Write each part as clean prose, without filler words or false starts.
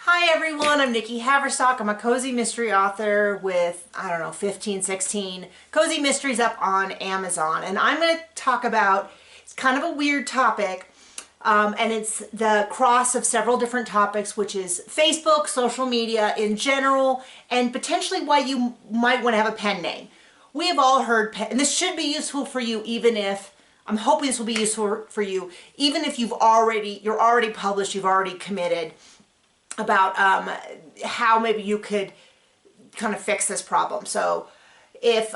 Hi everyone, I'm Nikki Haverstock. I'm a cozy mystery author with, 15, 16 cozy mysteries up on Amazon. And I'm going to talk about, it's kind of a weird topic, and it's the cross of several different topics, which is Facebook, social media in general, and potentially why you might want to have a pen name. We have all heard, and this should be useful for you even if, I'm hoping this will be useful for you, even if you're already published, you've already committed, about how maybe you could kind of fix this problem. So if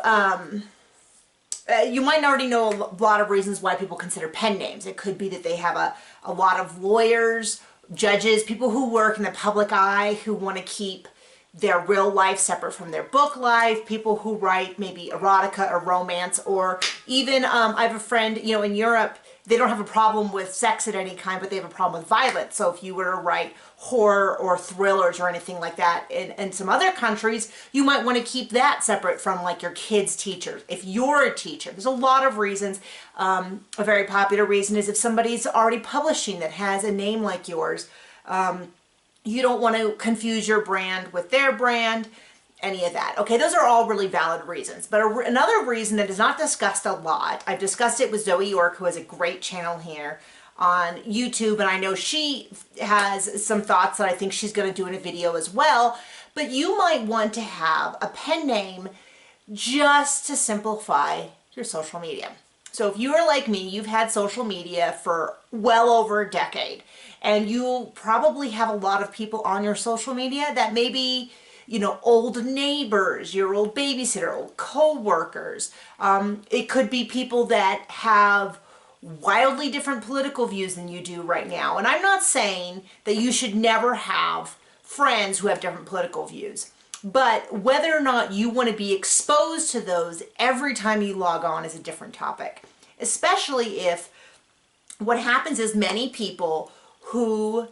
you might already know a lot of reasons why people consider pen names. It could be that they have a lot of lawyers, judges, people who work in the public eye who want to keep their real life separate from their book life, people who write maybe erotica or romance, or even I have a friend, in Europe, they don't have a problem with sex at any kind, but they have a problem with violence. So if you were to write horror or thrillers or anything like that in some other countries, you might want to keep that separate from like your kids' teachers. If you're a teacher, there's a lot of reasons. A very popular reason is if somebody's already publishing that has a name like yours, you don't want to confuse your brand with their brand, any of that. Okay, those are all really valid reasons. But another reason that is not discussed a lot, I've discussed it with Zoe York, who has a great channel here on YouTube, and I know she has some thoughts that I think she's going to do in a video as well, but you might want to have a pen name just to simplify your social media. So if you are like me, you've had social media for well over a decade, and you probably have a lot of people on your social media that maybe, old neighbors, your old babysitter, old co-workers. It could be people that have wildly different political views than you do right now. And I'm not saying that you should never have friends who have different political views. But whether or not you want to be exposed to those every time you log on is a different topic. Especially if what happens is many people who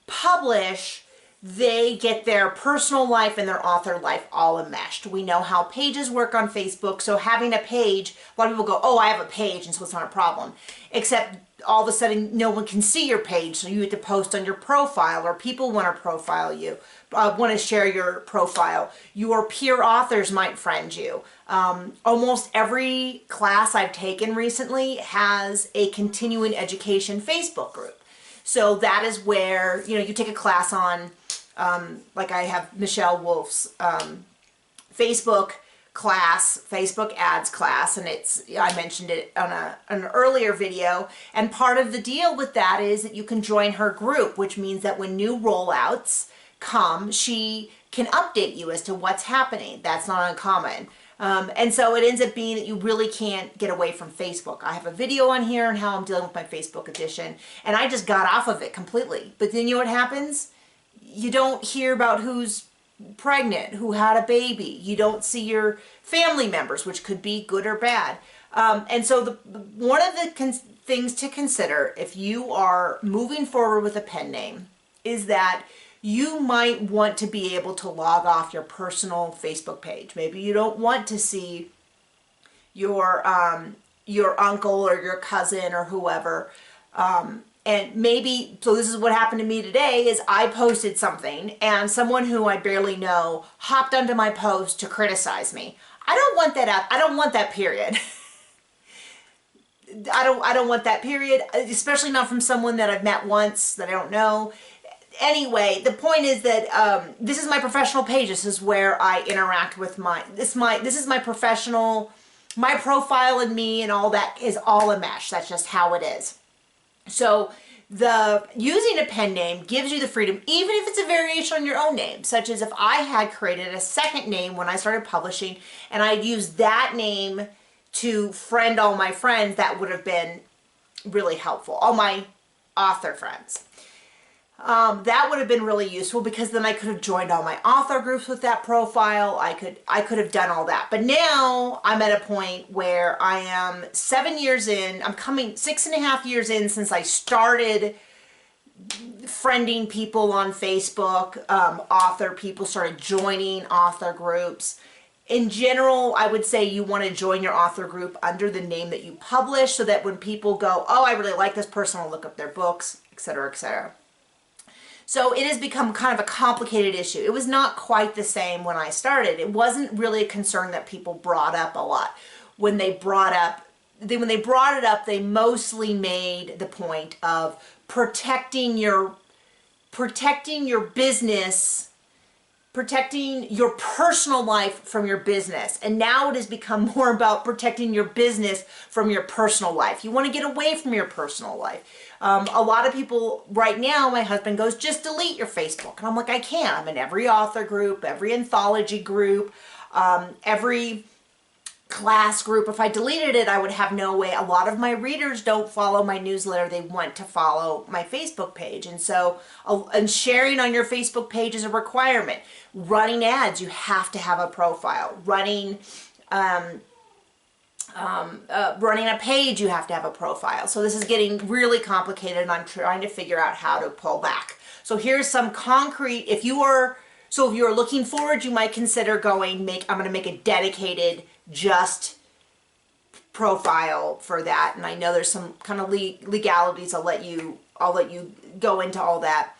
publish, they get their personal life and their author life all enmeshed. We know how pages work on Facebook, so having a page, a lot of people go, oh, I have a page, and so it's not a problem. Except all of a sudden, no one can see your page, so you have to post on your profile, or people want to profile you, want to share your profile. Your peer authors might friend you. Almost every class I've taken recently has a continuing education Facebook group. So that is where, you take a class on, like I have Michelle Wolf's Facebook class, Facebook ads class, and I mentioned it on an earlier video, and part of the deal with that is that you can join her group, which means that when new rollouts come, she can update you as to what's happening. That's not uncommon. And so it ends up being that you really can't get away from Facebook. I have a video on here on how I'm dealing with my Facebook addiction, and I just got off of it completely. But then you know what happens? You don't hear about who's pregnant, who had a baby. You don't see your family members, which could be good or bad. And so one of the things to consider if you are moving forward with a pen name is that you might want to be able to log off your personal Facebook page. Maybe you don't want to see your uncle or your cousin or whoever. And maybe, so this is what happened to me today, is I posted something and someone who I barely know hopped onto my post to criticize me. I don't want that up. I don't want that, period. I don't want that, period, especially not from someone that I've met once that I don't know. Anyway, the point is that this is my professional page. This is where I interact with this is my professional, my profile and me and all that is all a mesh. That's just how it is. So using a pen name gives you the freedom, even if it's a variation on your own name, such as if I had created a second name when I started publishing and I'd used that name to friend all my friends, that would have been really helpful. All my author friends. That would have been really useful because then I could have joined all my author groups with that profile. I could have done all that. But now I'm at a point where I am 7 years in. I'm coming 6.5 years in since I started friending people on Facebook. Author people started joining author groups. In general, I would say you want to join your author group under the name that you publish so that when people go, oh, I really like this person, I'll look up their books, etc., etc. So it has become kind of a complicated issue. It was not quite the same when I started. It wasn't really a concern that people brought up a lot. When they brought it up, they mostly made the point of protecting your business, protecting your personal life from your business. And now it has become more about protecting your business from your personal life. You want to get away from your personal life. A lot of people right now, my husband goes, just delete your Facebook. And I'm like, I can't. I'm in every author group, every anthology group, every class group. If I deleted it, I would have no way. A lot of my readers don't follow my newsletter. They want to follow my Facebook page. And so, and sharing on your Facebook page is a requirement. Running ads, you have to have a profile. Running a page, you have to have a profile. So this is getting really complicated, and I'm trying to figure out how to pull back. So here's some concrete, if you are looking forward, you might consider going, I'm going to make a dedicated just profile for that. And I know there's some kind of legalities. I'll let you go into all that.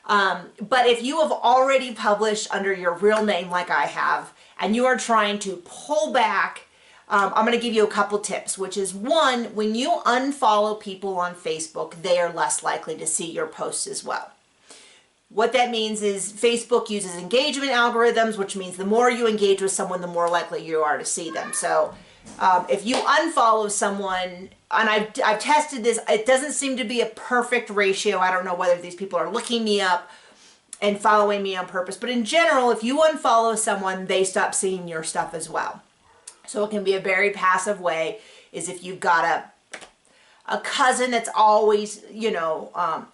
But if you have already published under your real name like I have, and you are trying to pull back, I'm going to give you a couple tips, which is one, when you unfollow people on Facebook, they are less likely to see your posts as well. What that means is Facebook uses engagement algorithms, which means the more you engage with someone, the more likely you are to see them. So if you unfollow someone, and I've tested this, it doesn't seem to be a perfect ratio. I don't know whether these people are looking me up and following me on purpose. But in general, if you unfollow someone, they stop seeing your stuff as well. So it can be a very passive way, is if you've got a cousin that's always,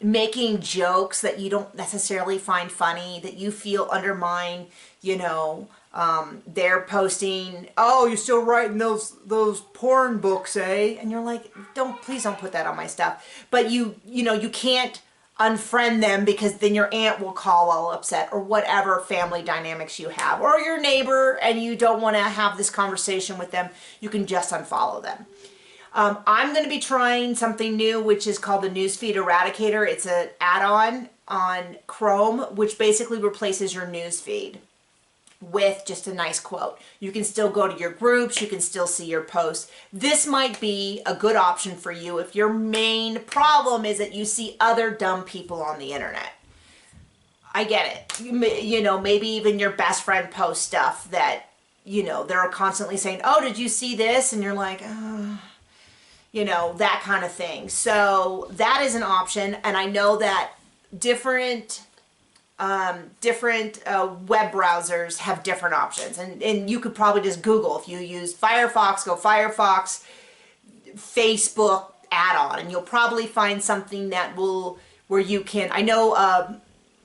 making jokes that you don't necessarily find funny, that you feel undermine, they're posting, oh, you're still writing those porn books, eh? And you're like, please don't put that on my stuff. But you can't unfriend them, because then your aunt will call all upset, or whatever family dynamics you have, or your neighbor, and you don't want to have this conversation with them. You can just unfollow them. I'm going to be trying something new, which is called the Newsfeed Eradicator. It's an add-on on Chrome, which basically replaces your newsfeed with just a nice quote. You can still go to your groups. You can still see your posts. This might be a good option for you if your main problem is that you see other dumb people on the internet. I get it. Maybe even your best friend posts stuff that, they're constantly saying, oh, did you see this? And you're like, that kind of thing. So that is an option. And I know that different web browsers have different options. And you could probably just Google, if you use Firefox, go Firefox, Facebook add-on, and you'll probably find something where you can, I know,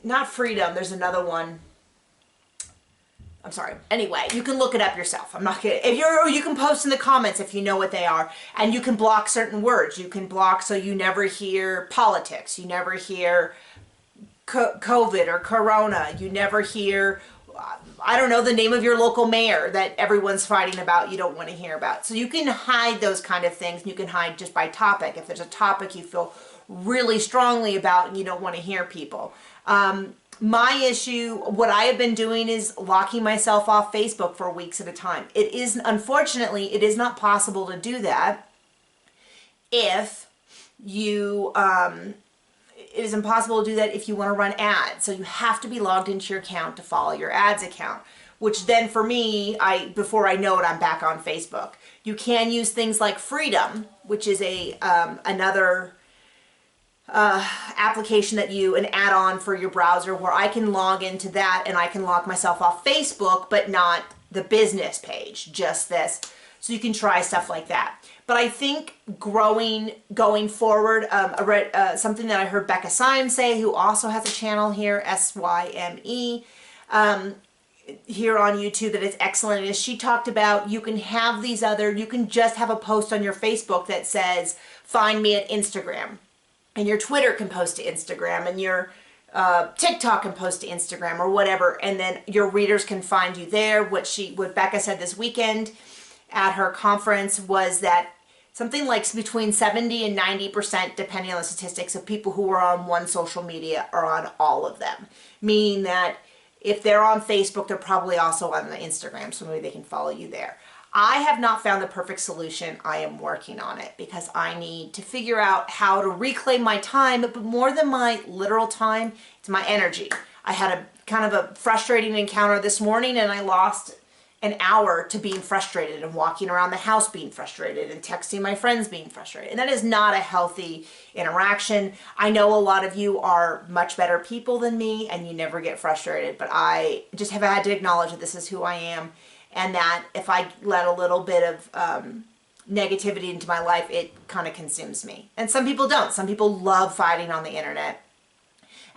not Freedom, there's another one. I'm sorry. Anyway, you can look it up yourself. I'm not kidding. You can post in the comments if you know what they are, and you can block certain words. You can block so you never hear politics. You never hear COVID or Corona. You never hear, I don't know, the name of your local mayor that everyone's fighting about, you don't want to hear about. So you can hide those kind of things. You can hide just by topic. If there's a topic you feel really strongly about and you don't want to hear people. My issue, what I have been doing is locking myself off Facebook for weeks at a time. Unfortunately, it is not possible to do that if you, it is impossible to do that if you want to run ads. So you have to be logged into your account to follow your ads account, which then for me, before I know it, I'm back on Facebook. You can use things like Freedom, which is another application an add-on for your browser, where I can log into that and I can log myself off Facebook, but not the business page, just this. So you can try stuff like that. But I think going forward, I read something that I heard Becca Syme say, who also has a channel here, SYME, here on YouTube, that is excellent, is she talked about you can just have a post on your Facebook that says, find me at Instagram. And your Twitter can post to Instagram, and your TikTok can post to Instagram, or whatever, and then your readers can find you there. What Becca said this weekend at her conference was that something like between 70 and 90%, depending on the statistics, of people who are on one social media are on all of them. Meaning that if they're on Facebook, they're probably also on the Instagram, so maybe they can follow you there. I have not found the perfect solution. I am working on it because I need to figure out how to reclaim my time, but more than my literal time, it's my energy. I had a kind of a frustrating encounter this morning, and I lost an hour to being frustrated and walking around the house being frustrated and texting my friends being frustrated. And that is not a healthy interaction. I know a lot of you are much better people than me and you never get frustrated, but I just have had to acknowledge that this is who I am, and that if I let a little bit of negativity into my life, it kind of consumes me. And some people don't. Some people love fighting on the internet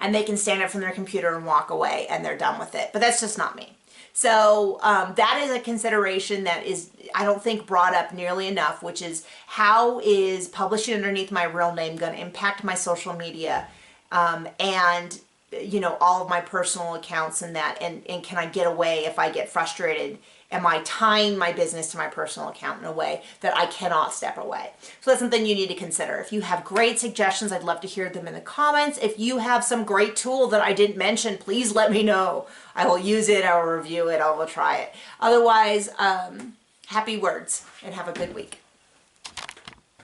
and they can stand up from their computer and walk away and they're done with it. But that's just not me. So that is a consideration that is, I don't think, brought up nearly enough, which is how is publishing underneath my real name going to impact my social media and, you know, all of my personal accounts and that, and can I get away if I get frustrated? Am I tying my business to my personal account in a way that I cannot step away? So that's something you need to consider. If you have great suggestions, I'd love to hear them in the comments. If you have some great tool that I didn't mention, please let me know. I will use it, I will review it, I will try it. Otherwise, happy words and have a good week.